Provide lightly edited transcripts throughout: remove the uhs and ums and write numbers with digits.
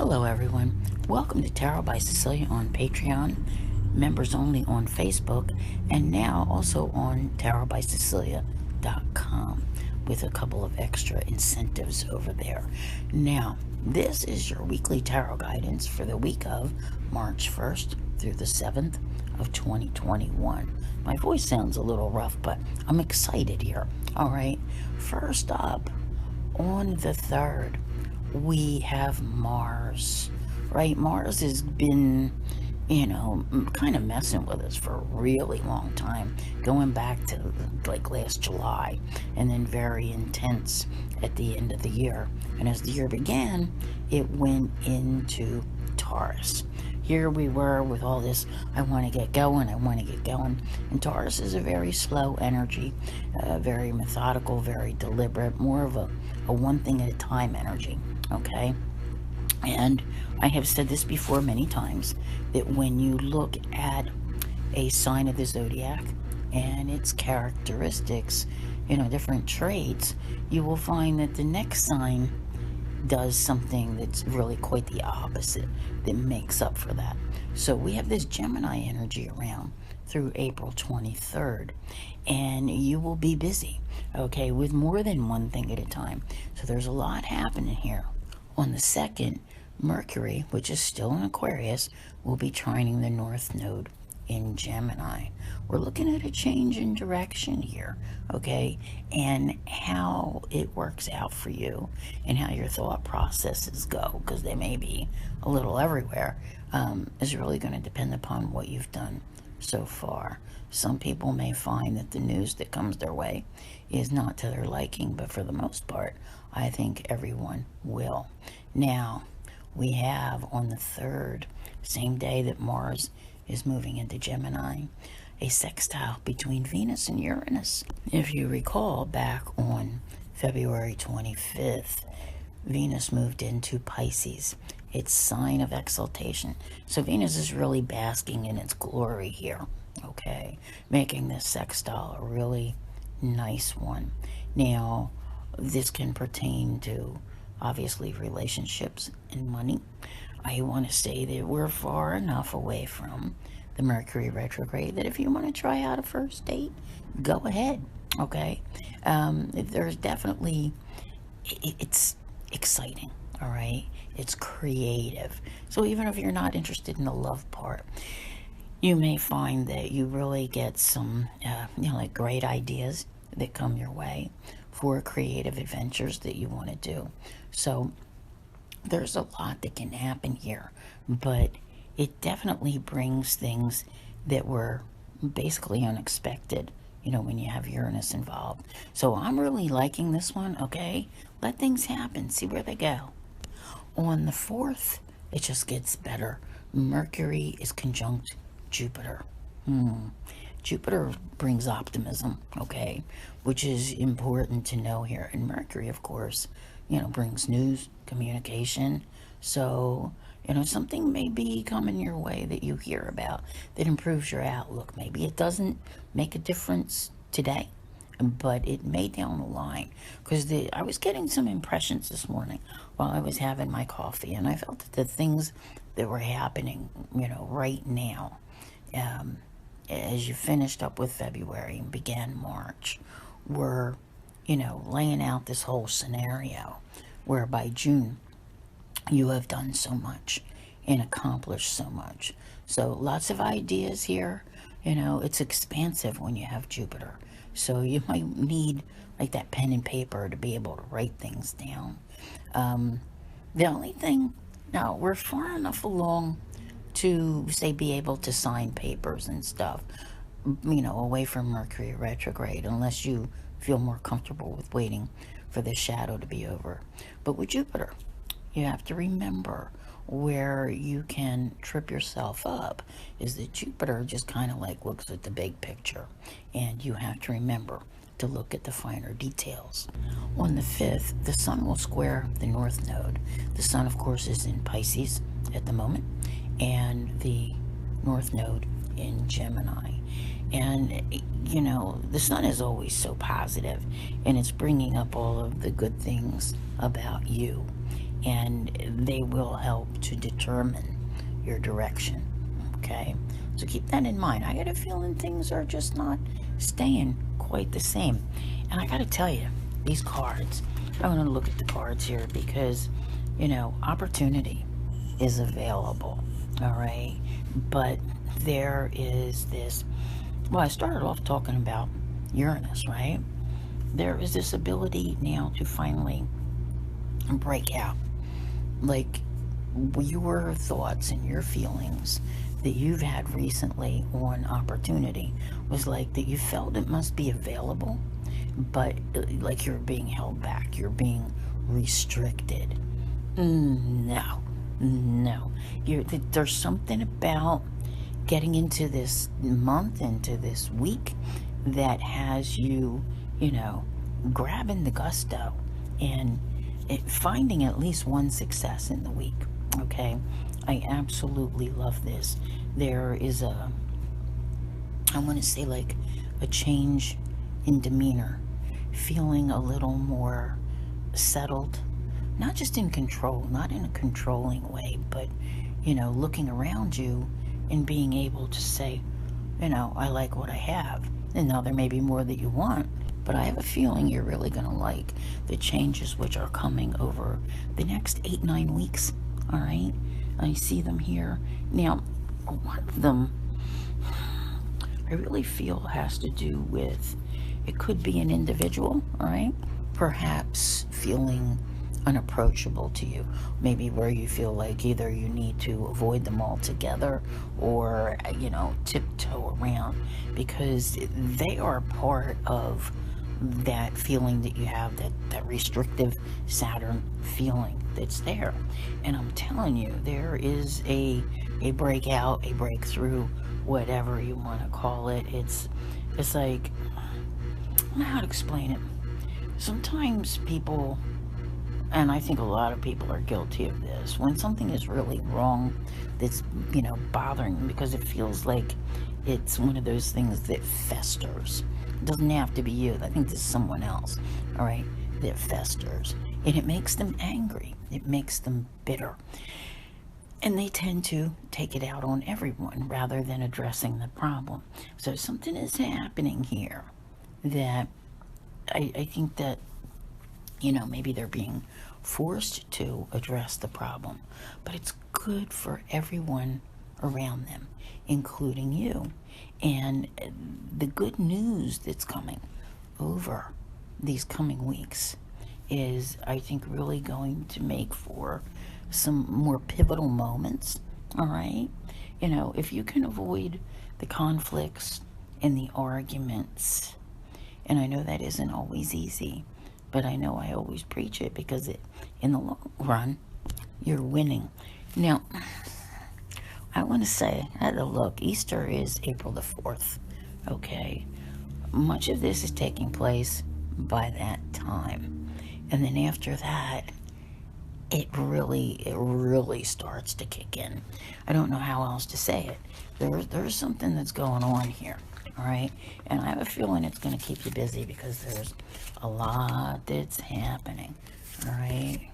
Hello everyone, welcome to Tarot by Cecilia on Patreon, members only on Facebook, and now also on tarotbycecilia.com with a couple of extra incentives over there. Now, this is your weekly tarot guidance for the week of March 1st through the 7th of 2021. My voice sounds a little rough, but I'm excited here. All right, first up, on the 3rd, we have Mars, right? Mars has been, kind of messing with us for a really long time, going back to like last July, and then very intense at the end of the year. And as the year began, it went into Taurus. Here we were with all this, I want to get going. And Taurus is a very slow energy, very methodical, very deliberate, more of a one thing at a time energy, okay? And I have said this before many times, that when you look at a sign of the zodiac and its characteristics, different traits, you will find that the next sign does something that's really quite the opposite that makes up for that. So we have this Gemini energy around through April 23rd, and you will be busy, okay, with more than one thing at a time. So there's a lot happening here. On the 2nd, Mercury, which is still in Aquarius, will be trining the North Node in Gemini. We're looking at a change in direction here, okay, and how it works out for you and how your thought processes go, because they may be a little everywhere, is really going to depend upon what you've done so far. Some people may find that the news that comes their way is not to their liking, but for the most part, I think everyone will. Now, we have on the 3rd, same day that Mars is moving into Gemini, a sextile between Venus and Uranus. If you recall, back on February 25th, Venus moved into Pisces, its sign of exaltation. So Venus is really basking in its glory here, okay, making this sextile a really nice one. Now, this can pertain to, obviously, relationships and money. I want to say that we're far enough away from the Mercury retrograde that if you want to try out a first date, go ahead, okay? There's definitely, it's exciting, all right? It's creative. So even if you're not interested in the love part, you may find that you really get some, like great ideas that come your way for creative adventures that you want to do. So there's a lot that can happen here, but it definitely brings things that were basically unexpected, when you have Uranus involved. So I'm really liking this one, okay? Let things happen, see where they go. On the 4th, it just gets better. Mercury is conjunct Jupiter. Jupiter brings optimism, okay, which is important to know here. And Mercury, of course, brings news, communication. So, something may be coming your way that you hear about that improves your outlook. Maybe it doesn't make a difference today, but it may down the line. Because I was getting some impressions this morning while I was having my coffee, and I felt that the things that were happening, right now, as you finished up with February and began March, were, laying out this whole scenario where by June you have done so much and accomplished so much. So lots of ideas here. It's expansive when you have Jupiter. So you might need like that pen and paper to be able to write things down. The only thing, now we're far enough along to, say, be able to sign papers and stuff, away from Mercury retrograde, unless you feel more comfortable with waiting for the shadow to be over. But with Jupiter, you have to remember where you can trip yourself up is that Jupiter just kind of like looks at the big picture, and you have to remember to look at the finer details. On the 5th, the Sun will square the North Node. The Sun, of course, is in Pisces at the moment, and the North Node in Gemini. And, the Sun is always so positive, and it's bringing up all of the good things about you. and they will help to determine your direction. Okay, so keep that in mind. I got a feeling things are just not staying quite the same. And I got to tell you, these cards, I want to look at the cards here because, opportunity is available. All right, but there is this. Well, I started off talking about Uranus, right? There is this ability now to finally break out. Like your thoughts and your feelings that you've had recently on opportunity was like that you felt it must be available, but like you're being held back, you're being restricted. No, no. There's something about getting into this month, into this week, that has you, grabbing the gusto and finding at least one success in the week. Okay, I absolutely love this. There is I want to say like a change in demeanor, feeling a little more settled, not just in control, not in a controlling way, but looking around you and being able to say, I like what I have. And now there may be more that you want, but I have a feeling you're really going to like the changes which are coming over the next 8-9 weeks. All right, I see them here. Now, one of them I really feel has to do with, it could be an individual, all right, perhaps feeling unapproachable to you, maybe where you feel like either you need to avoid them altogether or tiptoe around, because they are part of that feeling that you have, that restrictive Saturn feeling that's there. And I'm telling you, there is a breakout, a breakthrough, whatever you want to call it. It's like, I don't know how to explain it. Sometimes people, and I think a lot of people are guilty of this, when something is really wrong that's bothering them, because it feels like it's one of those things that festers. It doesn't have to be you. I think this is someone else, all right, that festers. And it makes them angry. It makes them bitter. And they tend to take it out on everyone rather than addressing the problem. So something is happening here that I think that, maybe they're being forced to address the problem. But it's good for everyone around them, including you. And the good news that's coming over these coming weeks is, I think, really going to make for some more pivotal moments. All right, if you can avoid the conflicts and the arguments, and I know that isn't always easy, but I know I always preach it because in the long run, you're winning. Now, I want to say, I had a look. Easter is April the 4th. Okay, much of this is taking place by that time, and then after that, it really starts to kick in. I don't know how else to say it. There's something that's going on here, all right? And I have a feeling it's going to keep you busy because there's a lot that's happening, all right?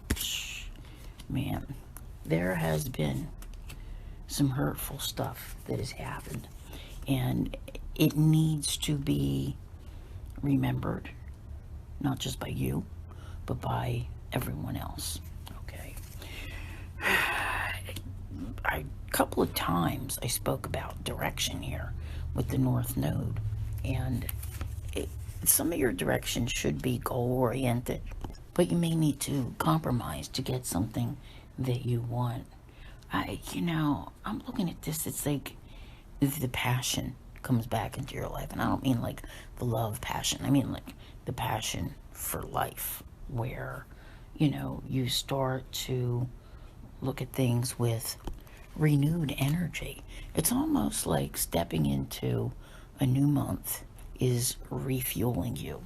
Man, there has been some hurtful stuff that has happened, and it needs to be remembered, not just by you, but by everyone else. A couple of times I spoke about direction here with the North Node, and some of your direction should be goal-oriented, but you may need to compromise to get something that you want. I'm looking at this, it's like the passion comes back into your life, and I don't mean like the love passion, I mean like the passion for life, where, you start to look at things with renewed energy. It's almost like stepping into a new month is refueling you,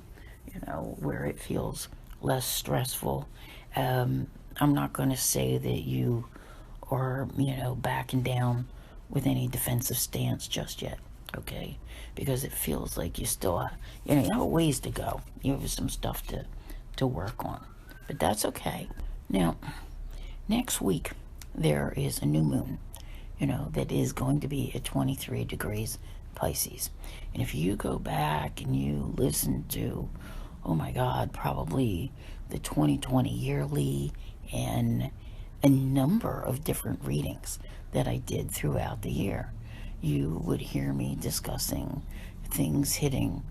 where it feels less stressful. I'm not going to say that you are, backing down with any defensive stance just yet, okay? Because it feels like you still have, you have a ways to go. You have some stuff to work on, but that's okay. Now, Next week, there is a new moon, that is going to be at 23 degrees Pisces. And if you go back and you listen to, oh my God, probably the 2020 yearly and a number of different readings that I did throughout the year, you would hear me discussing things hitting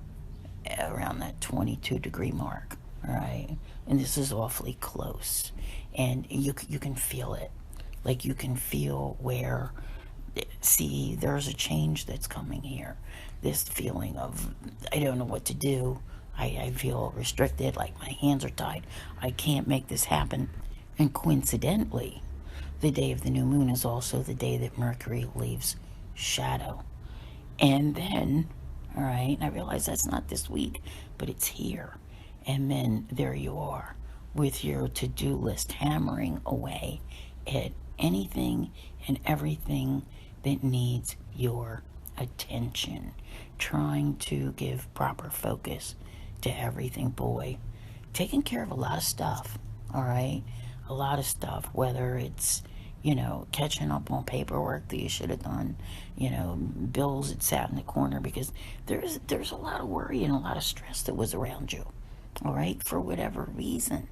around that 22 degree mark, all right? And this is awfully close. And you can feel it. Like you can feel where, see, there's a change that's coming here. This feeling of, I don't know what to do. I feel restricted, like my hands are tied. I can't make this happen. And coincidentally, the day of the new moon is also the day that Mercury leaves shadow. And then, all right, I realize that's not this week, but it's here. And then there you are with your to-do list hammering away at anything and everything that needs your attention, trying to give proper focus to everything. Boy, taking care of a lot of stuff, all right? A lot of stuff, whether it's, catching up on paperwork that you should have done, bills that sat in the corner, because there's a lot of worry and a lot of stress that was around you, all right, for whatever reason.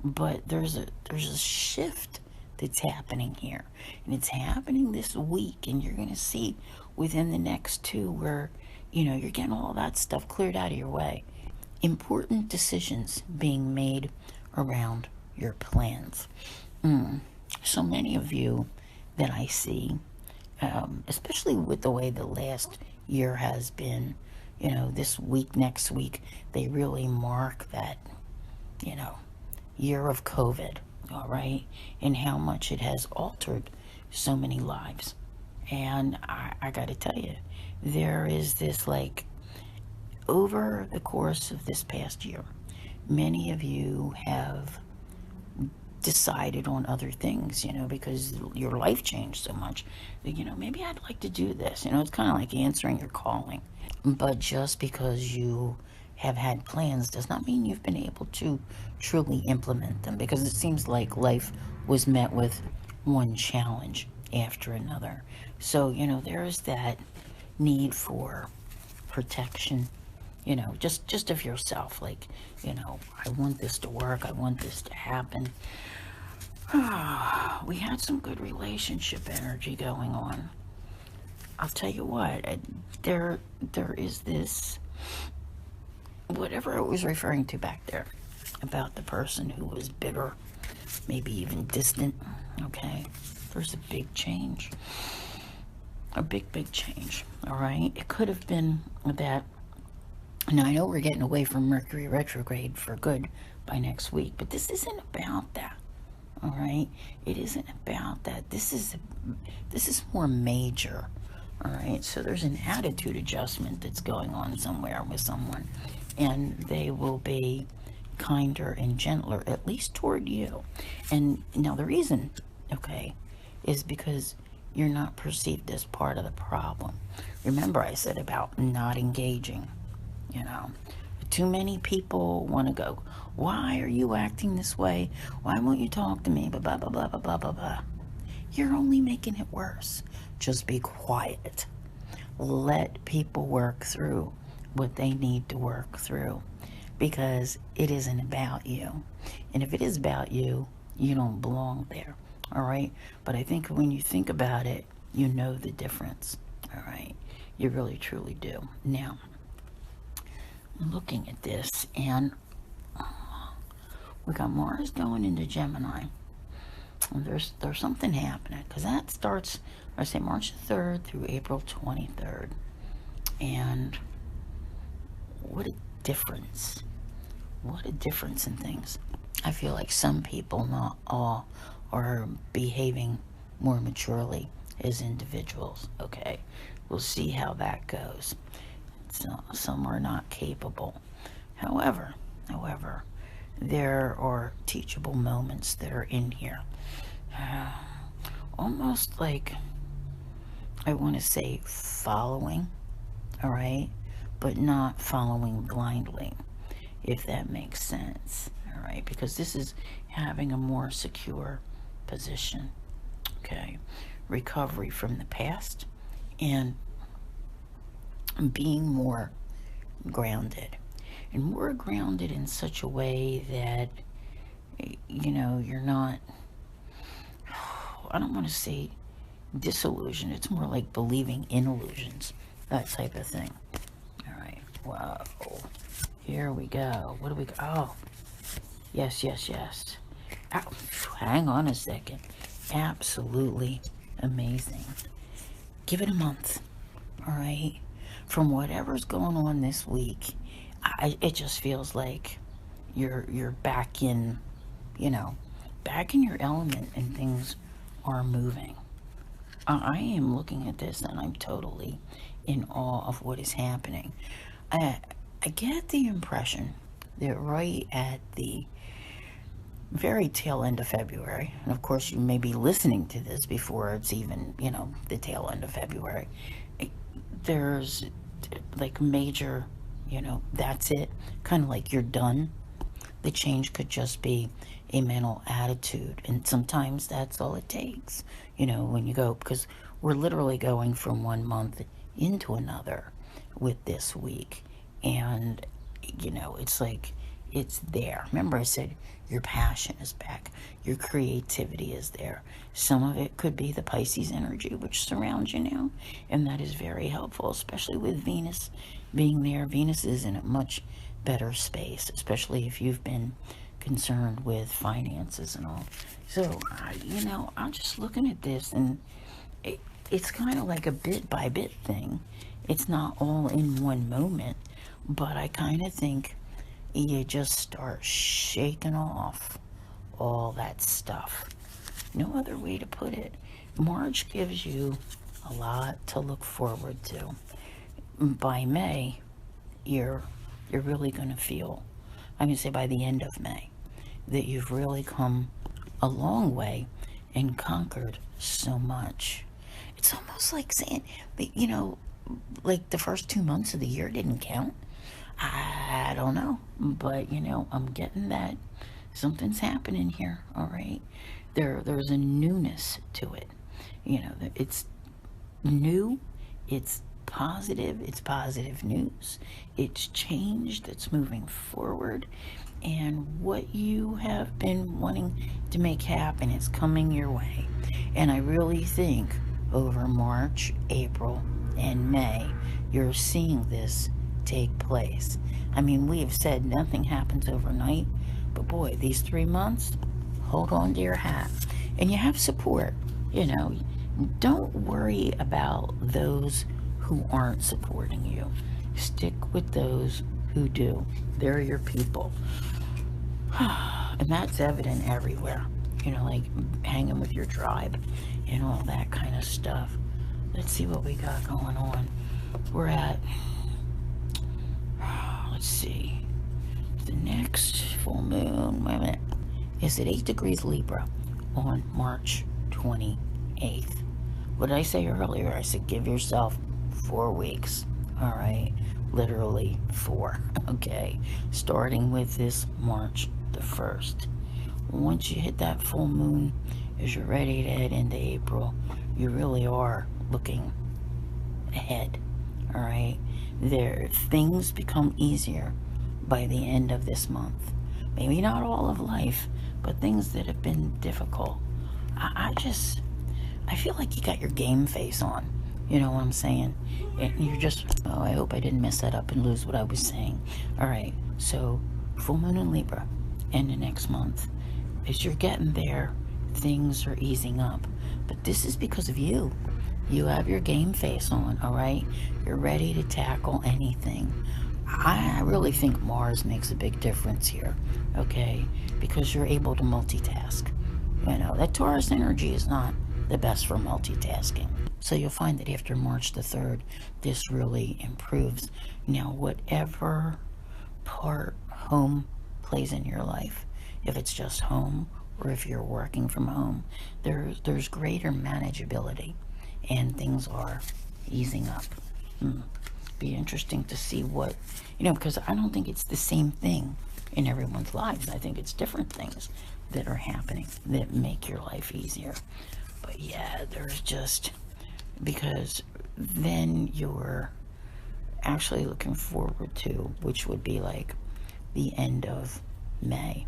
But there's a shift that's happening here, and it's happening this week, and you're going to see within the next two where, you're getting all that stuff cleared out of your way. Important decisions being made around your plans. So many of you that I see, especially with the way the last year has been, this week, next week, they really mark that, year of COVID, all right, and how much it has altered so many lives. And I got to tell you, there is this, like, over the course of this past year, many of you have decided on other things, because your life changed so much that, maybe I'd like to do this. It's kind of like answering your calling. But just because you have had plans does not mean you've been able to truly implement them, because it seems like life was met with one challenge after another. So, there is that need for protection, just of yourself. Like, I want this to work. I want this to happen. We had some good relationship energy going on. I'll tell you what, there is this, whatever I was referring to back there, about the person who was bitter, maybe even distant, okay? There's a big change. A big change, all right? It could have been that, now I know we're getting away from Mercury retrograde for good by next week, but this isn't about that, all right? It isn't about that. This is more major, all right? So there's an attitude adjustment that's going on somewhere with someone, and they will be kinder and gentler, at least toward you. And now the reason, okay, is because you're not perceived as part of the problem. Remember I said about not engaging, Too many people want to go, why are you acting this way? Why won't you talk to me? Blah, blah, blah, blah, blah, blah, blah. You're only making it worse. Just be quiet. Let people work through what they need to work through, because it isn't about you. And if it is about you, you don't belong there, all right? But I think when you think about it, you know the difference, all right? You really, truly do. Now, looking at this, and we got Mars going into Gemini. And there's something happening, because that starts, I say, March 3rd through April 23rd. And what a difference. What a difference in things. I feel like some people, not all, are behaving more maturely as individuals, okay? We'll see how that goes. So, some are not capable. However, there are teachable moments that are in here. Almost like, I want to say following, all right? But not following blindly, if that makes sense, all right? Because this is having a more secure position. Okay, recovery from the past and being more grounded. And more grounded in such a way that, you're not, I don't want to say disillusioned. It's more like believing in illusions, that type of thing. All right. Whoa. Here we go. What do we go? Oh, yes. Ow. Hang on a second. Absolutely amazing. Give it a month. All right. From whatever's going on this week, it just feels like you're back in, back in your element, and things are moving. I am looking at this and I'm totally in awe of what is happening. I get the impression that right at the very tail end of February, and of course you may be listening to this before it's even, the tail end of February, there's like major, that's it, kind of like you're done. The change could just be a mental attitude, and sometimes that's all it takes, when you go, because we're literally going from one month into another with this week, and it's like it's there. Remember I said your passion is back, your creativity is there. Some of it could be the Pisces energy which surrounds you now, and that is very helpful, especially with Venus being there. Venus is in a much better space, especially if you've been concerned with finances and all. So I'm just looking at this, and it's kind of like a bit by bit thing. It's not all in one moment, but I kind of think you just start shaking off all that stuff. No other way to put it. March gives you a lot to look forward to. By May, you're really going to feel, I'm going to say by the end of May, that you've really come a long way and conquered so much. It's almost like saying that, like the first 2 months of the year didn't count. I don't know, but I'm getting that something's happening here. All right, there's a newness to it. It's new, it's positive news, it's change that's moving forward, and what you have been wanting to make happen is coming your way. And I really think over March, April, and May, you're seeing this take place. I mean, we have said nothing happens overnight, but boy, these 3 months, hold on to your hat. And you have support. Don't worry about those who aren't supporting you. Stick with those who do. They're your people. And that's evident everywhere. Like hanging with your tribe and all that kind of stuff. Let's see what we got going on. We're at, let's see, the next full moon, wait a minute, is at 8 degrees Libra on March 28th. What did I say earlier? I said give yourself 4 weeks. All right, literally 4. Okay, starting with this March the 1st. Once you hit that full moon, as you're ready to head into April, you really are looking ahead. All right, things become easier by the end of this month. Maybe not all of life, but things that have been difficult. I feel like you got your game face on. You know what I'm saying? And you're just, I hope I didn't mess that up and lose what I was saying. All right, so full moon in Libra, end of next month. As you're getting there, things are easing up. But this is because of you. You have your game face on, all right? You're ready to tackle anything. I really think Mars makes a big difference here, okay? Because you're able to multitask. That Taurus energy is not the best for multitasking. So you'll find that after March the 3rd, this really improves. Now, whatever part home plays in your life, if it's just home or if you're working from home, there's greater manageability and things are easing up. Be interesting to see what, because I don't think it's the same thing in everyone's lives. I think it's different things. that are happening that make your life easier. But yeah, there's just, because then you're actually looking forward to, which would be like the end of May,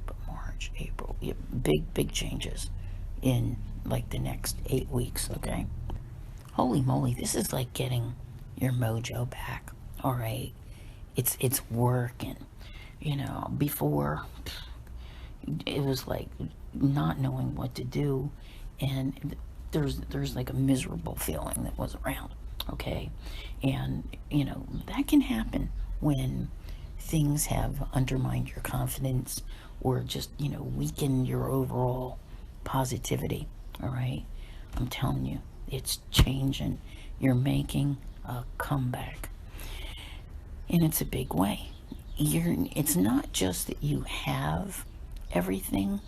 but March, April, yeah, big changes in like the next 8 weeks, okay? Holy moly, this is like getting your mojo back, all right? It's working. You know, before it was like not knowing what to do, and there's like a miserable feeling that was around, okay? And you know, that can happen when things have undermined your confidence or just, you know, weaken your overall positivity, all right? I'm telling you, it's changing. You're making a comeback, and it's a big way. It's not just that you have everything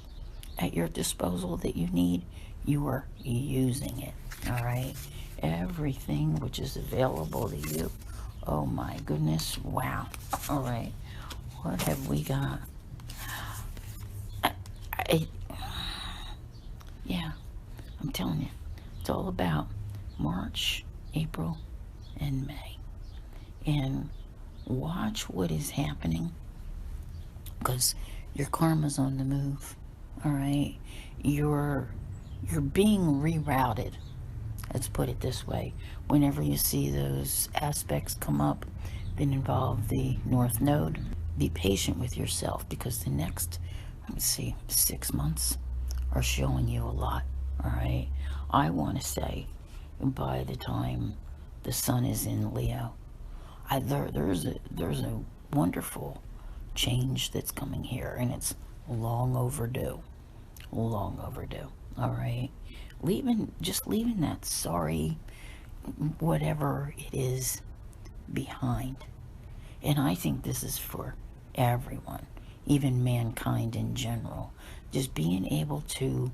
at your disposal that you need, you are using it, all right? Everything which is available to you. Oh my goodness, wow. All right, what have we got? I, yeah, I'm telling you, it's all about March, April, and May. And watch what is happening, because your karma's on the move, all right? You're being rerouted. Let's put it this way. Whenever you see those aspects come up that involve the North Node, be patient with yourself, because the next, let's see, 6 months are showing you a lot, all right? I want to say by the time the sun is in Leo, there's a wonderful change that's coming here, and it's long overdue. Long overdue. All right, just leaving that sorry, whatever it is, behind. And I think this is for everyone, even mankind in general. Just being able to,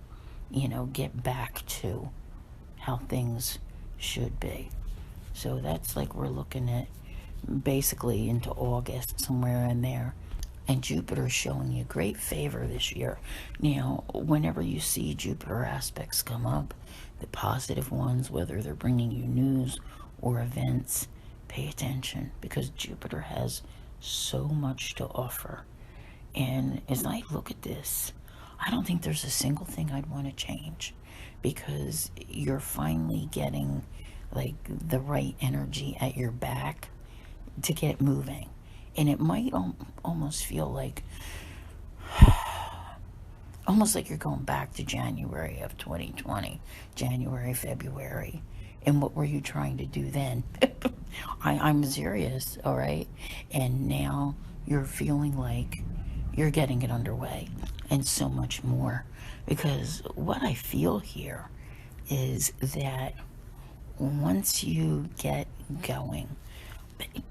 you know, get back to how things should be. So that's like we're looking at basically into August, somewhere in there. And Jupiter is showing you great favor this year. Now, whenever you see Jupiter aspects come up, the positive ones, whether they're bringing you news or events, pay attention, because Jupiter has so much to offer. And as I look at this, I don't think there's a single thing I'd want to change, because you're finally getting like the right energy at your back to get moving. And it might almost feel like you're going back to January of 2020, January, February. And what were you trying to do then? I'm serious, all right? And now you're feeling like you're getting it underway, and so much more. Because what I feel here is that once you get going,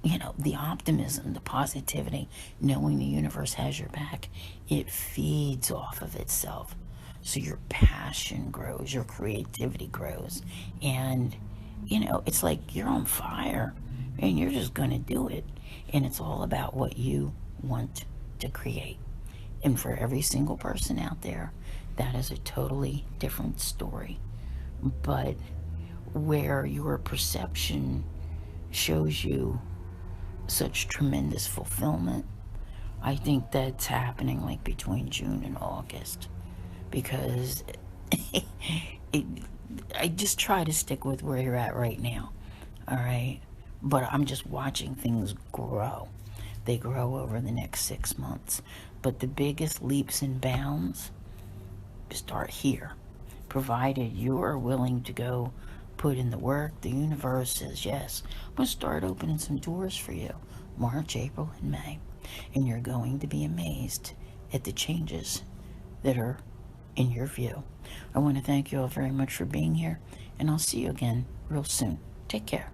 you know, the optimism, the positivity, knowing the universe has your back, it feeds off of itself. So your passion grows, your creativity grows, and, you know, it's like you're on fire and you're just going to do it. And it's all about what you want to create. And for every single person out there, that is a totally different story. But where your perception shows you such tremendous fulfillment, I think that's happening like between June and August, because I just try to stick with where you're at right now, all right? But I'm just watching things grow. They grow over the next 6 months. But the biggest leaps and bounds start here, provided you are willing to go put in the work. The universe says, yes, I'm going to start opening some doors for you, March, April, and May. And you're going to be amazed at the changes that are in your view. I want to thank you all very much for being here, and I'll see you again real soon. Take care.